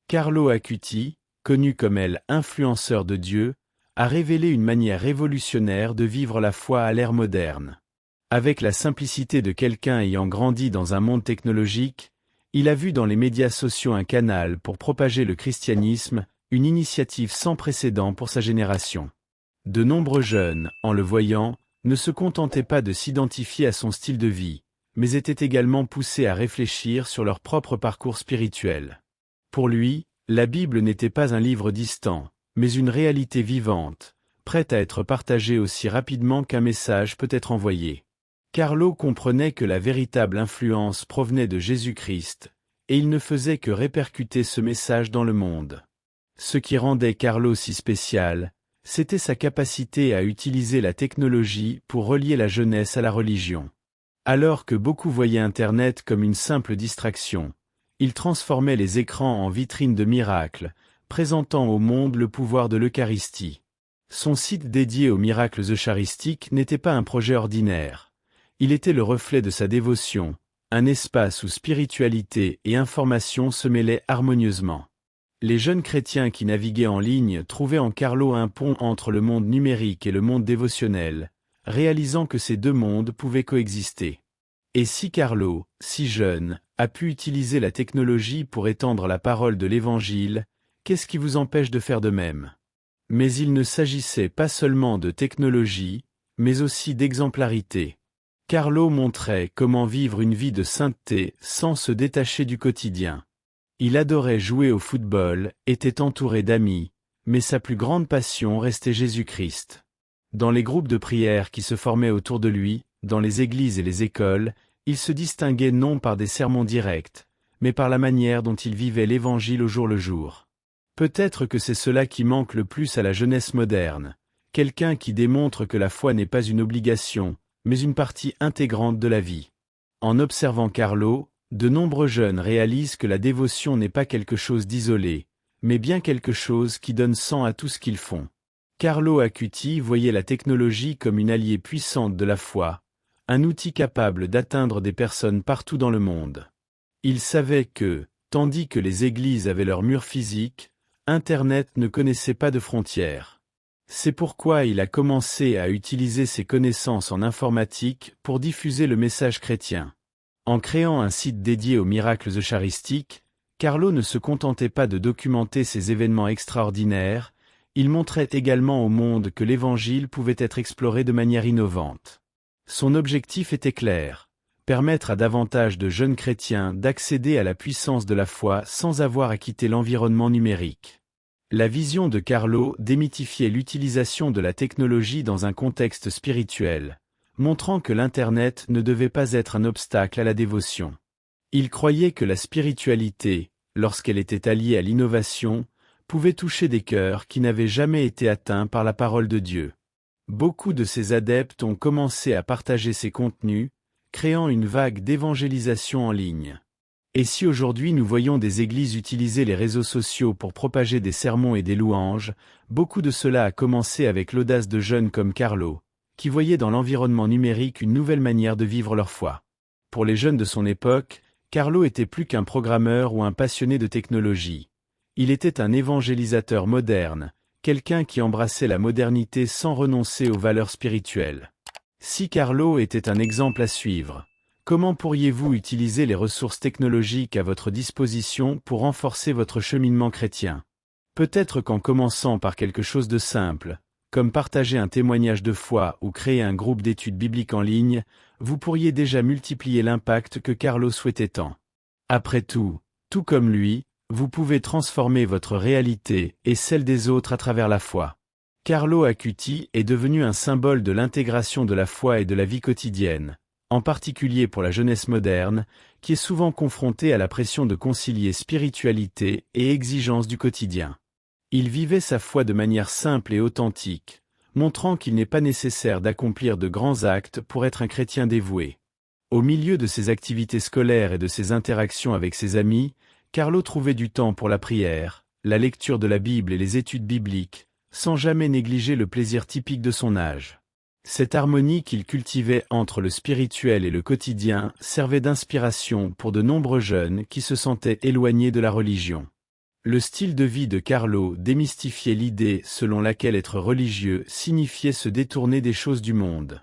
Carlo Acuti, connu comme influenceur de Dieu, a révélé une manière révolutionnaire de vivre la foi à l'ère moderne. Avec la simplicité de quelqu'un ayant grandi dans un monde technologique, il a vu dans les médias sociaux un canal pour propager le christianisme, une initiative sans précédent pour sa génération. De nombreux jeunes, en le voyant, ne se contentaient pas de s'identifier à son style de vie, mais étaient également poussés à réfléchir sur leur propre parcours spirituel. Pour lui, la Bible n'était pas un livre distant, mais une réalité vivante, prête à être partagée aussi rapidement qu'un message peut être envoyé. Carlo comprenait que la véritable influence provenait de Jésus-Christ, et il ne faisait que répercuter ce message dans le monde. Ce qui rendait Carlo si spécial, c'était sa capacité à utiliser la technologie pour relier la jeunesse à la religion. Alors que beaucoup voyaient Internet comme une simple distraction, il transformait les écrans en vitrines de miracles, présentant au monde le pouvoir de l'Eucharistie. Son site dédié aux miracles eucharistiques n'était pas un projet ordinaire. Il était le reflet de sa dévotion, un espace où spiritualité et information se mêlaient harmonieusement. Les jeunes chrétiens qui naviguaient en ligne trouvaient en Carlo un pont entre le monde numérique et le monde dévotionnel, réalisant que ces deux mondes pouvaient coexister. Et si Carlo, si jeune, a pu utiliser la technologie pour étendre la parole de l'Évangile, qu'est-ce qui vous empêche de faire de même? Mais il ne s'agissait pas seulement de technologie, mais aussi d'exemplarité. Carlo montrait comment vivre une vie de sainteté sans se détacher du quotidien. Il adorait jouer au football, était entouré d'amis, mais sa plus grande passion restait Jésus-Christ. Dans les groupes de prière qui se formaient autour de lui, dans les églises et les écoles, il se distinguait non par des sermons directs, mais par la manière dont il vivait l'Évangile au jour le jour. Peut-être que c'est cela qui manque le plus à la jeunesse moderne, quelqu'un qui démontre que la foi n'est pas une obligation, mais une partie intégrante de la vie. En observant Carlo, de nombreux jeunes réalisent que la dévotion n'est pas quelque chose d'isolé, mais bien quelque chose qui donne sang à tout ce qu'ils font. Carlo Acuti voyait la technologie comme une alliée puissante de la foi, un outil capable d'atteindre des personnes partout dans le monde. Il savait que, tandis que les églises avaient leurs murs physiques, Internet ne connaissait pas de frontières. C'est pourquoi il a commencé à utiliser ses connaissances en informatique pour diffuser le message chrétien. En créant un site dédié aux miracles eucharistiques, Carlo ne se contentait pas de documenter ces événements extraordinaires, il montrait également au monde que l'Évangile pouvait être exploré de manière innovante. Son objectif était clair, permettre à davantage de jeunes chrétiens d'accéder à la puissance de la foi sans avoir à quitter l'environnement numérique. La vision de Carlo démythifiait l'utilisation de la technologie dans un contexte spirituel, montrant que l'Internet ne devait pas être un obstacle à la dévotion. Il croyait que la spiritualité, lorsqu'elle était alliée à l'innovation, pouvait toucher des cœurs qui n'avaient jamais été atteints par la parole de Dieu. Beaucoup de ses adeptes ont commencé à partager ses contenus, créant une vague d'évangélisation en ligne. Et si aujourd'hui nous voyons des églises utiliser les réseaux sociaux pour propager des sermons et des louanges, beaucoup de cela a commencé avec l'audace de jeunes comme Carlo, qui voyaient dans l'environnement numérique une nouvelle manière de vivre leur foi. Pour les jeunes de son époque, Carlo était plus qu'un programmeur ou un passionné de technologie. Il était un évangélisateur moderne, quelqu'un qui embrassait la modernité sans renoncer aux valeurs spirituelles. Si Carlo était un exemple à suivre, comment pourriez-vous utiliser les ressources technologiques à votre disposition pour renforcer votre cheminement chrétien? Peut-être qu'en commençant par quelque chose de simple, comme partager un témoignage de foi ou créer un groupe d'études bibliques en ligne, vous pourriez déjà multiplier l'impact que Carlo souhaitait tant. Après tout comme lui, vous pouvez transformer votre réalité et celle des autres à travers la foi. Carlo Acuti est devenu un symbole de l'intégration de la foi et de la vie quotidienne, en particulier pour la jeunesse moderne, qui est souvent confrontée à la pression de concilier spiritualité et exigence du quotidien. Il vivait sa foi de manière simple et authentique, montrant qu'il n'est pas nécessaire d'accomplir de grands actes pour être un chrétien dévoué. Au milieu de ses activités scolaires et de ses interactions avec ses amis, Carlo trouvait du temps pour la prière, la lecture de la Bible et les études bibliques, sans jamais négliger le plaisir typique de son âge. Cette harmonie qu'il cultivait entre le spirituel et le quotidien servait d'inspiration pour de nombreux jeunes qui se sentaient éloignés de la religion. Le style de vie de Carlo démystifiait l'idée selon laquelle être religieux signifiait se détourner des choses du monde.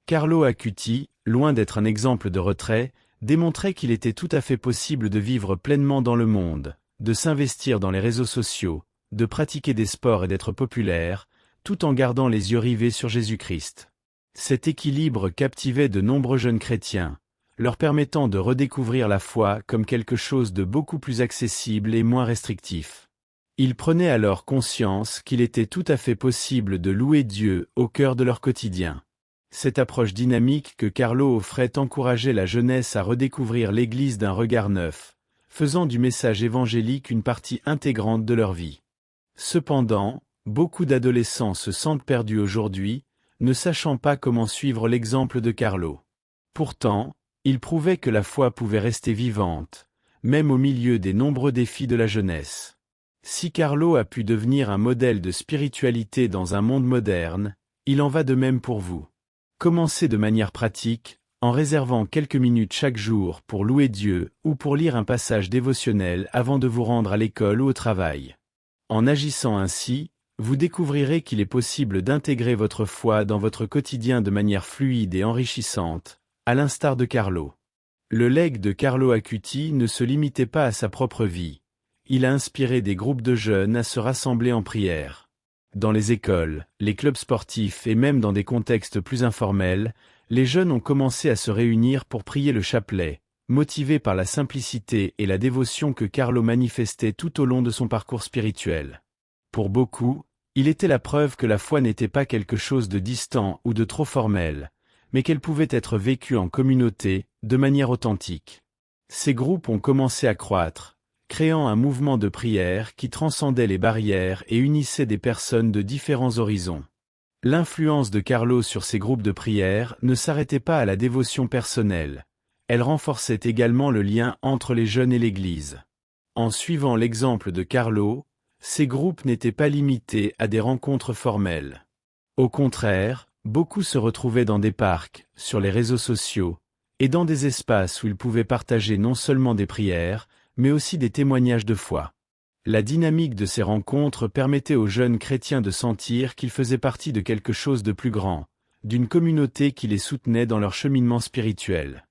Carlo Acuti, loin d'être un exemple de retrait, démontrait qu'il était tout à fait possible de vivre pleinement dans le monde, de s'investir dans les réseaux sociaux, de pratiquer des sports et d'être populaire, tout en gardant les yeux rivés sur Jésus-Christ. Cet équilibre captivait de nombreux jeunes chrétiens, leur permettant de redécouvrir la foi comme quelque chose de beaucoup plus accessible et moins restrictif. Ils prenaient alors conscience qu'il était tout à fait possible de louer Dieu au cœur de leur quotidien. Cette approche dynamique que Carlo offrait encourageait la jeunesse à redécouvrir l'Église d'un regard neuf, faisant du message évangélique une partie intégrante de leur vie. Cependant, beaucoup d'adolescents se sentent perdus aujourd'hui, ne sachant pas comment suivre l'exemple de Carlo. Pourtant, il prouvait que la foi pouvait rester vivante, même au milieu des nombreux défis de la jeunesse. Si Carlo a pu devenir un modèle de spiritualité dans un monde moderne, il en va de même pour vous. Commencez de manière pratique, en réservant quelques minutes chaque jour pour louer Dieu ou pour lire un passage dévotionnel avant de vous rendre à l'école ou au travail. En agissant ainsi, vous découvrirez qu'il est possible d'intégrer votre foi dans votre quotidien de manière fluide et enrichissante, à l'instar de Carlo. Le legs de Carlo Acuti ne se limitait pas à sa propre vie. Il a inspiré des groupes de jeunes à se rassembler en prière. Dans les écoles, les clubs sportifs et même dans des contextes plus informels, les jeunes ont commencé à se réunir pour prier le chapelet, motivés par la simplicité et la dévotion que Carlo manifestait tout au long de son parcours spirituel. Pour beaucoup, il était la preuve que la foi n'était pas quelque chose de distant ou de trop formel, mais qu'elle pouvait être vécue en communauté, de manière authentique. Ces groupes ont commencé à croître, créant un mouvement de prière qui transcendait les barrières et unissait des personnes de différents horizons. L'influence de Carlo sur ces groupes de prière ne s'arrêtait pas à la dévotion personnelle, elle renforçait également le lien entre les jeunes et l'Église. En suivant l'exemple de Carlo, ces groupes n'étaient pas limités à des rencontres formelles. Au contraire, beaucoup se retrouvaient dans des parcs, sur les réseaux sociaux, et dans des espaces où ils pouvaient partager non seulement des prières, mais aussi des témoignages de foi. La dynamique de ces rencontres permettait aux jeunes chrétiens de sentir qu'ils faisaient partie de quelque chose de plus grand, d'une communauté qui les soutenait dans leur cheminement spirituel.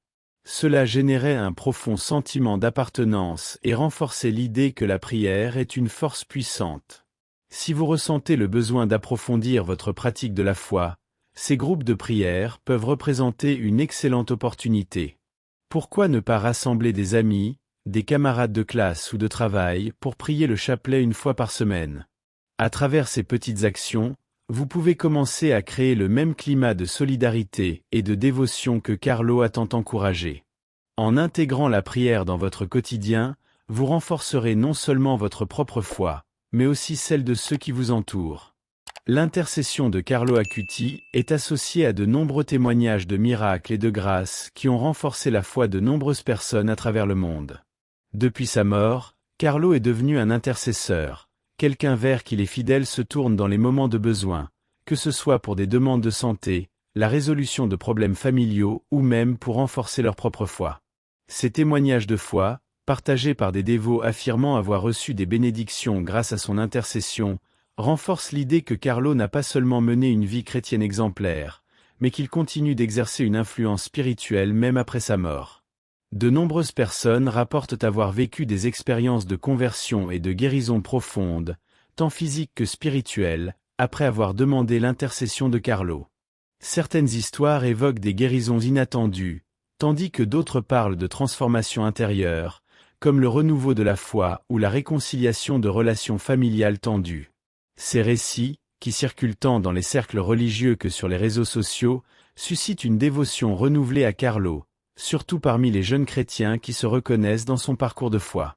Cela générait un profond sentiment d'appartenance et renforçait l'idée que la prière est une force puissante. Si vous ressentez le besoin d'approfondir votre pratique de la foi, ces groupes de prière peuvent représenter une excellente opportunité. Pourquoi ne pas rassembler des amis, des camarades de classe ou de travail pour prier le chapelet une fois par semaine? À travers ces petites actions, vous pouvez commencer à créer le même climat de solidarité et de dévotion que Carlo a tant encouragé. En intégrant la prière dans votre quotidien, vous renforcerez non seulement votre propre foi, mais aussi celle de ceux qui vous entourent. L'intercession de Carlo Acuti est associée à de nombreux témoignages de miracles et de grâces qui ont renforcé la foi de nombreuses personnes à travers le monde. Depuis sa mort, Carlo est devenu un intercesseur, quelqu'un vers qui les fidèles se tournent dans les moments de besoin, que ce soit pour des demandes de santé, la résolution de problèmes familiaux ou même pour renforcer leur propre foi. Ces témoignages de foi, partagés par des dévots affirmant avoir reçu des bénédictions grâce à son intercession, renforcent l'idée que Carlo n'a pas seulement mené une vie chrétienne exemplaire, mais qu'il continue d'exercer une influence spirituelle même après sa mort. De nombreuses personnes rapportent avoir vécu des expériences de conversion et de guérison profonde, tant physiques que spirituelles, après avoir demandé l'intercession de Carlo. Certaines histoires évoquent des guérisons inattendues, tandis que d'autres parlent de transformations intérieures, comme le renouveau de la foi ou la réconciliation de relations familiales tendues. Ces récits, qui circulent tant dans les cercles religieux que sur les réseaux sociaux, suscitent une dévotion renouvelée à Carlo, surtout parmi les jeunes chrétiens qui se reconnaissent dans son parcours de foi.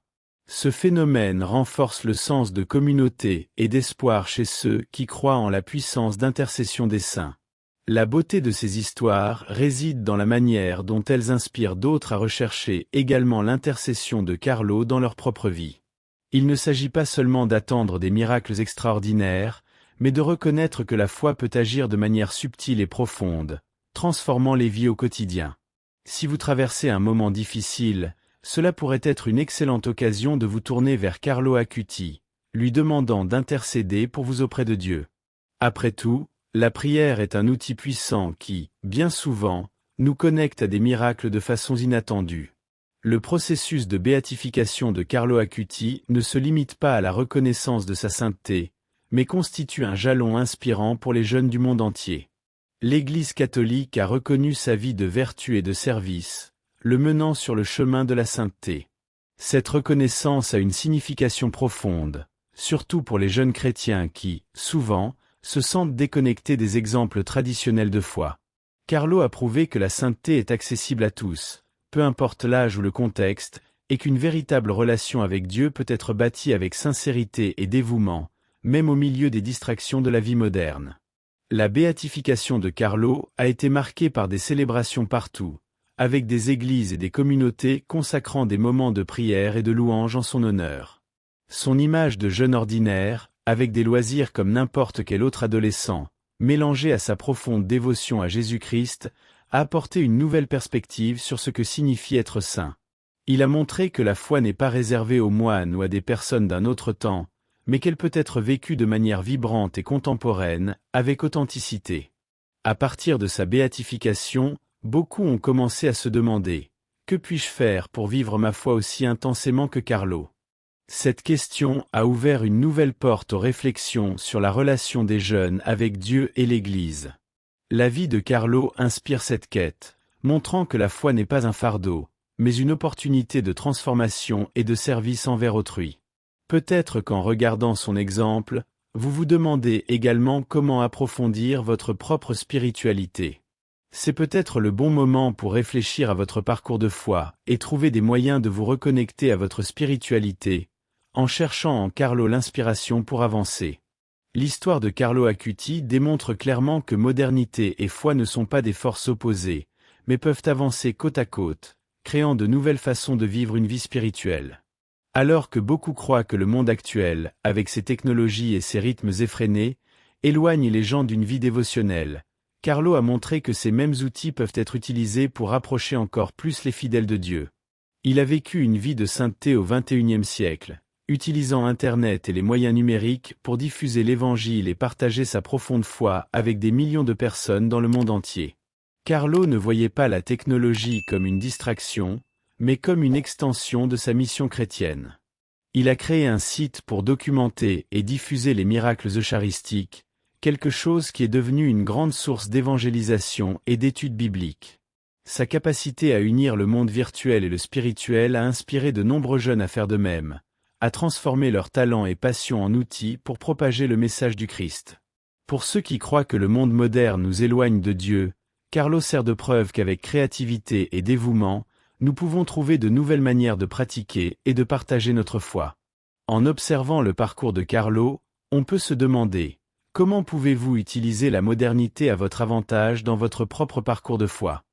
Ce phénomène renforce le sens de communauté et d'espoir chez ceux qui croient en la puissance d'intercession des saints. La beauté de ces histoires réside dans la manière dont elles inspirent d'autres à rechercher également l'intercession de Carlo dans leur propre vie. Il ne s'agit pas seulement d'attendre des miracles extraordinaires, mais de reconnaître que la foi peut agir de manière subtile et profonde, transformant les vies au quotidien. Si vous traversez un moment difficile, cela pourrait être une excellente occasion de vous tourner vers Carlo Acuti, lui demandant d'intercéder pour vous auprès de Dieu. Après tout, la prière est un outil puissant qui, bien souvent, nous connecte à des miracles de façons inattendues. Le processus de béatification de Carlo Acuti ne se limite pas à la reconnaissance de sa sainteté, mais constitue un jalon inspirant pour les jeunes du monde entier. L'Église catholique a reconnu sa vie de vertu et de service, le menant sur le chemin de la sainteté. Cette reconnaissance a une signification profonde, surtout pour les jeunes chrétiens qui, souvent, se sentent déconnectés des exemples traditionnels de foi. Carlo a prouvé que la sainteté est accessible à tous, peu importe l'âge ou le contexte, et qu'une véritable relation avec Dieu peut être bâtie avec sincérité et dévouement, même au milieu des distractions de la vie moderne. La béatification de Carlo a été marquée par des célébrations partout, avec des églises et des communautés consacrant des moments de prière et de louange en son honneur. Son image de jeune ordinaire, avec des loisirs comme n'importe quel autre adolescent, mélangée à sa profonde dévotion à Jésus-Christ, a apporté une nouvelle perspective sur ce que signifie être saint. Il a montré que la foi n'est pas réservée aux moines ou à des personnes d'un autre temps, mais qu'elle peut être vécue de manière vibrante et contemporaine, avec authenticité. À partir de sa béatification, beaucoup ont commencé à se demander « Que puis-je faire pour vivre ma foi aussi intensément que Carlo ?» Cette question a ouvert une nouvelle porte aux réflexions sur la relation des jeunes avec Dieu et l'Église. La vie de Carlo inspire cette quête, montrant que la foi n'est pas un fardeau, mais une opportunité de transformation et de service envers autrui. Peut-être qu'en regardant son exemple, vous vous demandez également comment approfondir votre propre spiritualité. C'est peut-être le bon moment pour réfléchir à votre parcours de foi et trouver des moyens de vous reconnecter à votre spiritualité, en cherchant en Carlo l'inspiration pour avancer. L'histoire de Carlo Acuti démontre clairement que modernité et foi ne sont pas des forces opposées, mais peuvent avancer côte à côte, créant de nouvelles façons de vivre une vie spirituelle. Alors que beaucoup croient que le monde actuel, avec ses technologies et ses rythmes effrénés, éloigne les gens d'une vie dévotionnelle, Carlo a montré que ces mêmes outils peuvent être utilisés pour rapprocher encore plus les fidèles de Dieu. Il a vécu une vie de sainteté au XXIe siècle, utilisant Internet et les moyens numériques pour diffuser l'Évangile et partager sa profonde foi avec des millions de personnes dans le monde entier. Carlo ne voyait pas la technologie comme une distraction, mais comme une extension de sa mission chrétienne. Il a créé un site pour documenter et diffuser les miracles eucharistiques, quelque chose qui est devenu une grande source d'évangélisation et d'études bibliques. Sa capacité à unir le monde virtuel et le spirituel a inspiré de nombreux jeunes à faire de même, à transformer leurs talents et passions en outils pour propager le message du Christ. Pour ceux qui croient que le monde moderne nous éloigne de Dieu, Carlo sert de preuve qu'avec créativité et dévouement, nous pouvons trouver de nouvelles manières de pratiquer et de partager notre foi. En observant le parcours de Carlo, on peut se demander, comment pouvez-vous utiliser la modernité à votre avantage dans votre propre parcours de foi?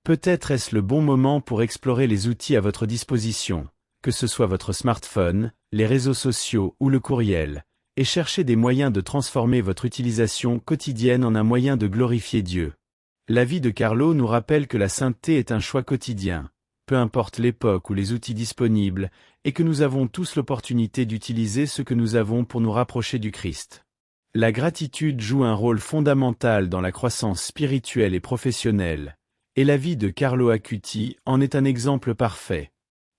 Peut-être est-ce le bon moment pour explorer les outils à votre disposition, que ce soit votre smartphone, les réseaux sociaux ou le courriel, et chercher des moyens de transformer votre utilisation quotidienne en un moyen de glorifier Dieu. La vie de Carlo nous rappelle que la sainteté est un choix quotidien, peu importe l'époque ou les outils disponibles, et que nous avons tous l'opportunité d'utiliser ce que nous avons pour nous rapprocher du Christ. La gratitude joue un rôle fondamental dans la croissance spirituelle et professionnelle, et la vie de Carlo Acuti en est un exemple parfait.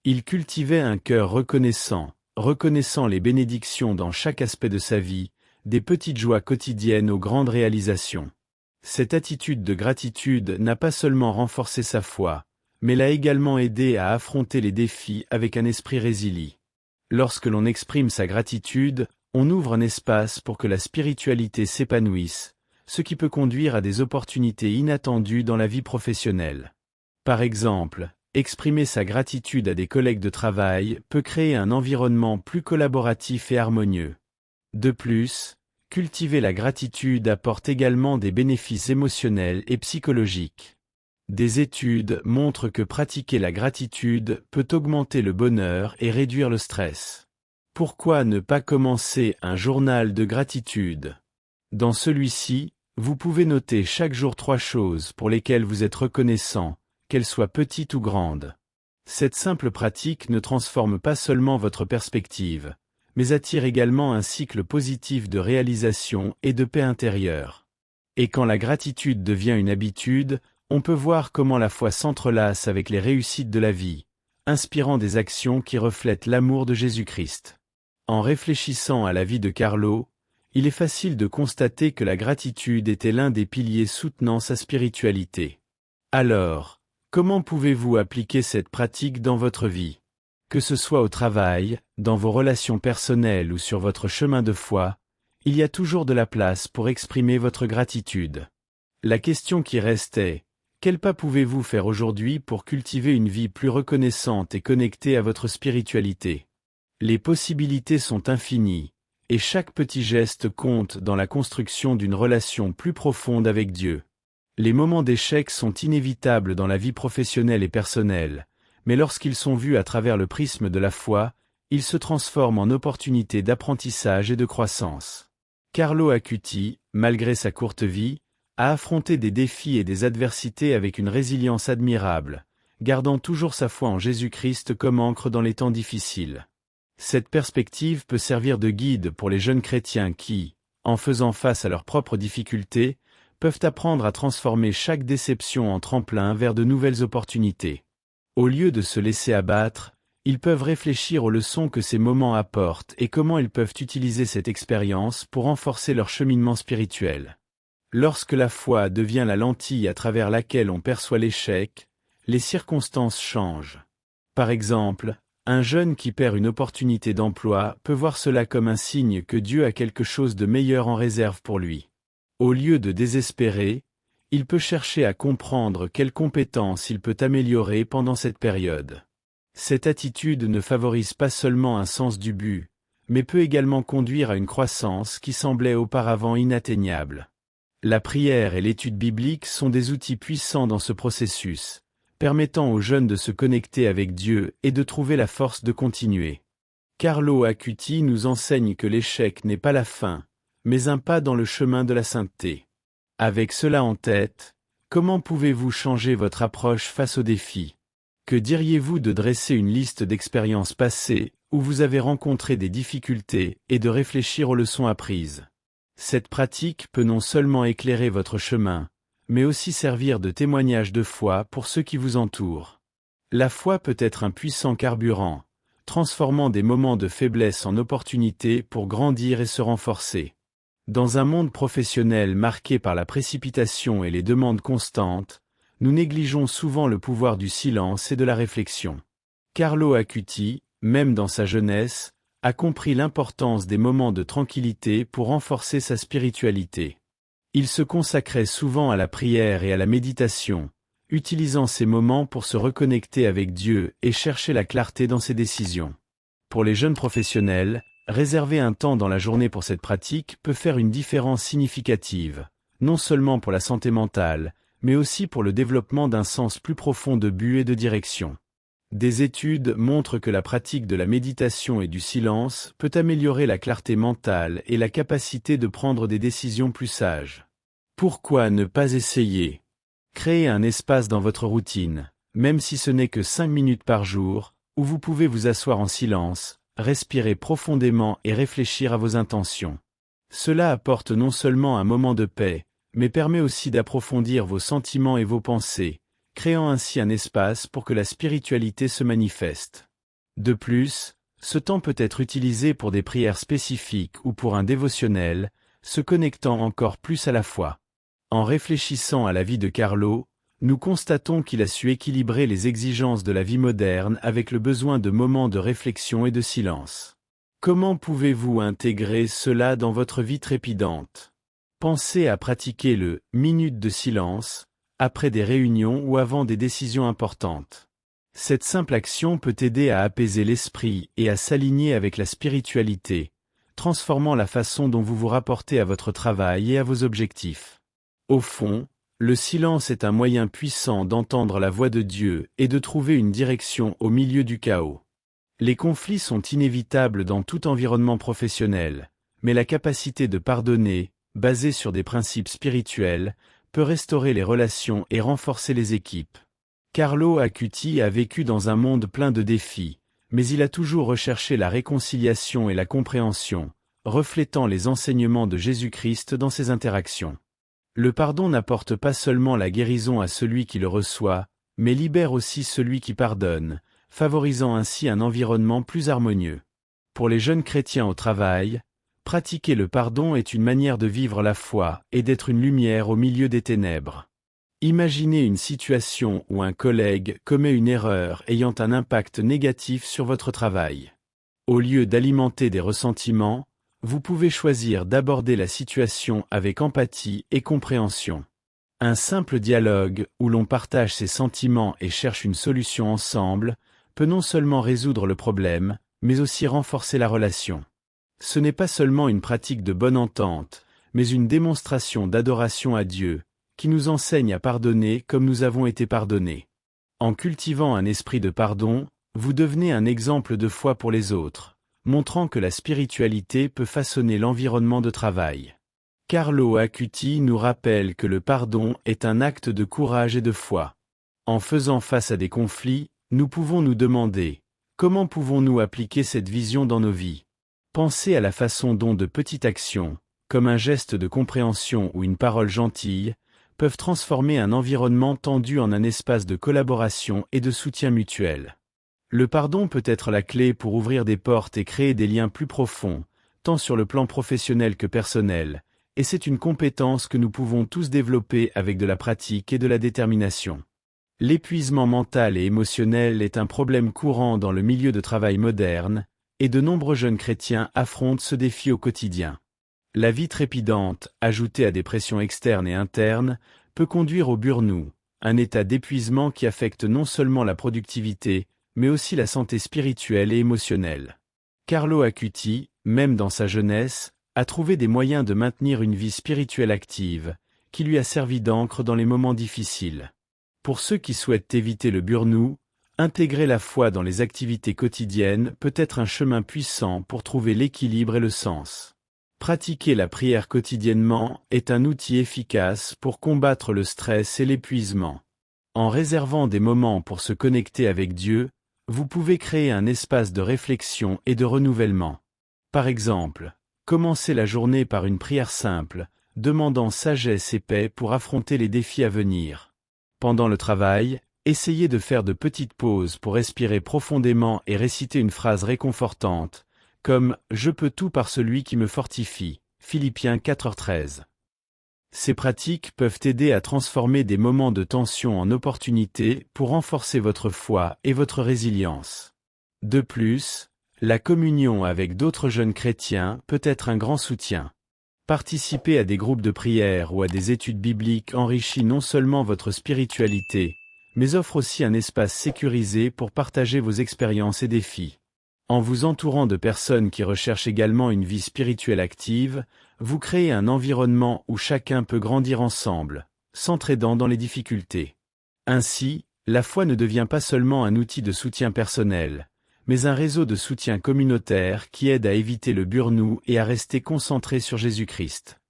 Il cultivait un cœur reconnaissant les bénédictions dans chaque aspect de sa vie, des petites joies quotidiennes aux grandes réalisations. Cette attitude de gratitude n'a pas seulement renforcé sa foi, mais l'a également aidé à affronter les défis avec un esprit résilient. Lorsque l'on exprime sa gratitude, on ouvre un espace pour que la spiritualité s'épanouisse, ce qui peut conduire à des opportunités inattendues dans la vie professionnelle. Par exemple, exprimer sa gratitude à des collègues de travail peut créer un environnement plus collaboratif et harmonieux. De plus, cultiver la gratitude apporte également des bénéfices émotionnels et psychologiques. Des études montrent que pratiquer la gratitude peut augmenter le bonheur et réduire le stress. Pourquoi ne pas commencer un journal de gratitude? Dans celui-ci, vous pouvez noter chaque jour 3 choses pour lesquelles vous êtes reconnaissant, qu'elles soient petites ou grandes. Cette simple pratique ne transforme pas seulement votre perspective, mais attire également un cycle positif de réalisation et de paix intérieure. Et quand la gratitude devient une habitude, on peut voir comment la foi s'entrelace avec les réussites de la vie, inspirant des actions qui reflètent l'amour de Jésus-Christ. En réfléchissant à la vie de Carlo, il est facile de constater que la gratitude était l'un des piliers soutenant sa spiritualité. Alors, comment pouvez-vous appliquer cette pratique dans votre vie? Que ce soit au travail, dans vos relations personnelles ou sur votre chemin de foi, il y a toujours de la place pour exprimer votre gratitude. La question qui reste est, quel pas pouvez-vous faire aujourd'hui pour cultiver une vie plus reconnaissante et connectée à votre spiritualité? Les possibilités sont infinies, et chaque petit geste compte dans la construction d'une relation plus profonde avec Dieu. Les moments d'échec sont inévitables dans la vie professionnelle et personnelle, mais lorsqu'ils sont vus à travers le prisme de la foi, ils se transforment en opportunités d'apprentissage et de croissance. Carlo Acuti, malgré sa courte vie, a affronté des défis et des adversités avec une résilience admirable, gardant toujours sa foi en Jésus-Christ comme ancre dans les temps difficiles. Cette perspective peut servir de guide pour les jeunes chrétiens qui, en faisant face à leurs propres difficultés, peuvent apprendre à transformer chaque déception en tremplin vers de nouvelles opportunités. Au lieu de se laisser abattre, ils peuvent réfléchir aux leçons que ces moments apportent et comment ils peuvent utiliser cette expérience pour renforcer leur cheminement spirituel. Lorsque la foi devient la lentille à travers laquelle on perçoit l'échec, les circonstances changent. Par exemple, un jeune qui perd une opportunité d'emploi peut voir cela comme un signe que Dieu a quelque chose de meilleur en réserve pour lui. Au lieu de désespérer, il peut chercher à comprendre quelles compétences il peut améliorer pendant cette période. Cette attitude ne favorise pas seulement un sens du but, mais peut également conduire à une croissance qui semblait auparavant inatteignable. La prière et l'étude biblique sont des outils puissants dans ce processus, permettant aux jeunes de se connecter avec Dieu et de trouver la force de continuer. Carlo Acuti nous enseigne que l'échec n'est pas la fin, mais un pas dans le chemin de la sainteté. Avec cela en tête, comment pouvez-vous changer votre approche face aux défis? Que diriez-vous de dresser une liste d'expériences passées, où vous avez rencontré des difficultés, et de réfléchir aux leçons apprises? Cette pratique peut non seulement éclairer votre chemin, mais aussi servir de témoignage de foi pour ceux qui vous entourent. La foi peut être un puissant carburant, transformant des moments de faiblesse en opportunités pour grandir et se renforcer. Dans un monde professionnel marqué par la précipitation et les demandes constantes, nous négligeons souvent le pouvoir du silence et de la réflexion. Carlo Acuti, même dans sa jeunesse, a compris l'importance des moments de tranquillité pour renforcer sa spiritualité. Il se consacrait souvent à la prière et à la méditation, utilisant ces moments pour se reconnecter avec Dieu et chercher la clarté dans ses décisions. Pour les jeunes professionnels, réserver un temps dans la journée pour cette pratique peut faire une différence significative, non seulement pour la santé mentale, mais aussi pour le développement d'un sens plus profond de but et de direction. Des études montrent que la pratique de la méditation et du silence peut améliorer la clarté mentale et la capacité de prendre des décisions plus sages. Pourquoi ne pas essayer? Créez un espace dans votre routine, même si ce n'est que 5 minutes par jour, où vous pouvez vous asseoir en silence, respirer profondément et réfléchir à vos intentions. Cela apporte non seulement un moment de paix, mais permet aussi d'approfondir vos sentiments et vos pensées, créant ainsi un espace pour que la spiritualité se manifeste. De plus, ce temps peut être utilisé pour des prières spécifiques ou pour un dévotionnel, se connectant encore plus à la foi. En réfléchissant à la vie de Carlo, nous constatons qu'il a su équilibrer les exigences de la vie moderne avec le besoin de moments de réflexion et de silence. Comment pouvez-vous intégrer cela dans votre vie trépidante? Pensez à pratiquer le « minute de silence » après des réunions ou avant des décisions importantes. Cette simple action peut aider à apaiser l'esprit et à s'aligner avec la spiritualité, transformant la façon dont vous vous rapportez à votre travail et à vos objectifs. Au fond, le silence est un moyen puissant d'entendre la voix de Dieu et de trouver une direction au milieu du chaos. Les conflits sont inévitables dans tout environnement professionnel, mais la capacité de pardonner, basée sur des principes spirituels, peut restaurer les relations et renforcer les équipes. Carlo Acuti a vécu dans un monde plein de défis, mais il a toujours recherché la réconciliation et la compréhension, reflétant les enseignements de Jésus-Christ dans ses interactions. Le pardon n'apporte pas seulement la guérison à celui qui le reçoit, mais libère aussi celui qui pardonne, favorisant ainsi un environnement plus harmonieux. Pour les jeunes chrétiens au travail, pratiquer le pardon est une manière de vivre la foi et d'être une lumière au milieu des ténèbres. Imaginez une situation où un collègue commet une erreur ayant un impact négatif sur votre travail. Au lieu d'alimenter des ressentiments, vous pouvez choisir d'aborder la situation avec empathie et compréhension. Un simple dialogue où l'on partage ses sentiments et cherche une solution ensemble peut non seulement résoudre le problème, mais aussi renforcer la relation. Ce n'est pas seulement une pratique de bonne entente, mais une démonstration d'adoration à Dieu, qui nous enseigne à pardonner comme nous avons été pardonnés. En cultivant un esprit de pardon, vous devenez un exemple de foi pour les autres, montrant que la spiritualité peut façonner l'environnement de travail. Carlo Acuti nous rappelle que le pardon est un acte de courage et de foi. En faisant face à des conflits, nous pouvons nous demander, comment pouvons-nous appliquer cette vision dans nos vies? Pensez à la façon dont de petites actions, comme un geste de compréhension ou une parole gentille, peuvent transformer un environnement tendu en un espace de collaboration et de soutien mutuel. Le pardon peut être la clé pour ouvrir des portes et créer des liens plus profonds, tant sur le plan professionnel que personnel, et c'est une compétence que nous pouvons tous développer avec de la pratique et de la détermination. L'épuisement mental et émotionnel est un problème courant dans le milieu de travail moderne, et de nombreux jeunes chrétiens affrontent ce défi au quotidien. La vie trépidante, ajoutée à des pressions externes et internes, peut conduire au burn-out, un état d'épuisement qui affecte non seulement la productivité, mais aussi la santé spirituelle et émotionnelle. Carlo Acuti, même dans sa jeunesse, a trouvé des moyens de maintenir une vie spirituelle active, qui lui a servi d'encre dans les moments difficiles. Pour ceux qui souhaitent éviter le burn-out, intégrer la foi dans les activités quotidiennes peut être un chemin puissant pour trouver l'équilibre et le sens. Pratiquer la prière quotidiennement est un outil efficace pour combattre le stress et l'épuisement. En réservant des moments pour se connecter avec Dieu, vous pouvez créer un espace de réflexion et de renouvellement. Par exemple, commencez la journée par une prière simple, demandant sagesse et paix pour affronter les défis à venir. Pendant le travail, essayez de faire de petites pauses pour respirer profondément et réciter une phrase réconfortante, comme « Je peux tout par celui qui me fortifie » Philippiens 4:13. Ces pratiques peuvent aider à transformer des moments de tension en opportunités pour renforcer votre foi et votre résilience. De plus, la communion avec d'autres jeunes chrétiens peut être un grand soutien. Participer à des groupes de prière ou à des études bibliques enrichit non seulement votre spiritualité, mais offre aussi un espace sécurisé pour partager vos expériences et défis. En vous entourant de personnes qui recherchent également une vie spirituelle active, vous créez un environnement où chacun peut grandir ensemble, s'entraidant dans les difficultés. Ainsi, la foi ne devient pas seulement un outil de soutien personnel, mais un réseau de soutien communautaire qui aide à éviter le burn-out et à rester concentré sur Jésus-Christ.